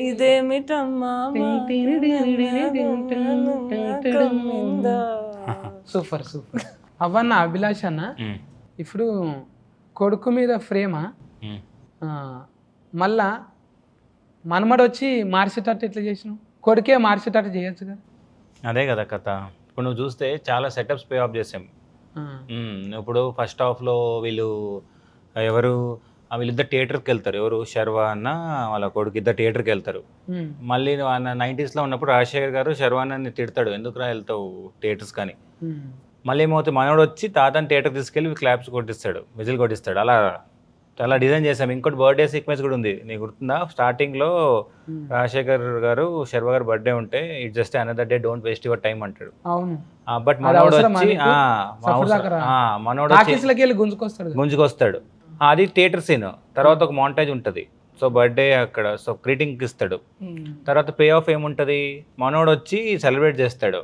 ఇదేమిటమ్మా super super. అవన్న Abhilash అన్న, ఇప్పుడు కొడుకు మీద ప్రేమ మళ్ళా మనమడు వచ్చి మార్చేటట్టు ఎట్లా చేసినావు? కొడుకే మార్చేటట్టు చేయొచ్చు కదా. అదే కదా కథ. ఇప్పుడు నువ్వు చూస్తే చాలా సెటప్స్ పే ఆఫ్ చేసాం. ఇప్పుడు ఫస్ట్ హాఫ్లో ఎవరు వీళ్ళిద్దరు థియేటర్కి వెళ్తారు. ఎవరు శర్వా అన్న వాళ్ళ కొడుకు ఇద్దరు థియేటర్కి వెళ్తారు. మళ్ళీ 90sలో ఉన్నప్పుడు రాజశేఖర్ గారు శర్వాన్ని తిడతాడు, ఎందుకురా వెళ్తావు థియేటర్స్ కానీ. మళ్ళీ ఏమవుతుంది, మనోడు వచ్చి తాతని థియేటర్ తీసుకెళ్ళి క్లాప్స్ కొట్టిస్తాడు, విజిల్ కొట్టిస్తాడు. అలా చాలా డిజైన్ చేసాం. ఇంకోటి బర్త్డే సీక్వెన్స్ కూడా ఉంది, నీకు గుర్తుందా? స్టార్టింగ్లో రాజశేఖర్ గారు శర్వా గారు బర్త్డే ఉంటే it just another day, don't waste your time అంటాడు. బట్ మనోడు వచ్చి గుంజుకొస్తాడు. అది థియేటర్ సీన్. తర్వాత ఒక మాంటేజ్ ఉంటుంది. సో బర్త్డే అక్కడ, సో గ్రీటింగ్ ఇస్తాడు. తర్వాత పే ఆఫ్ ఏముంటుంది, మనోడు వచ్చి సెలబ్రేట్ చేస్తాడు.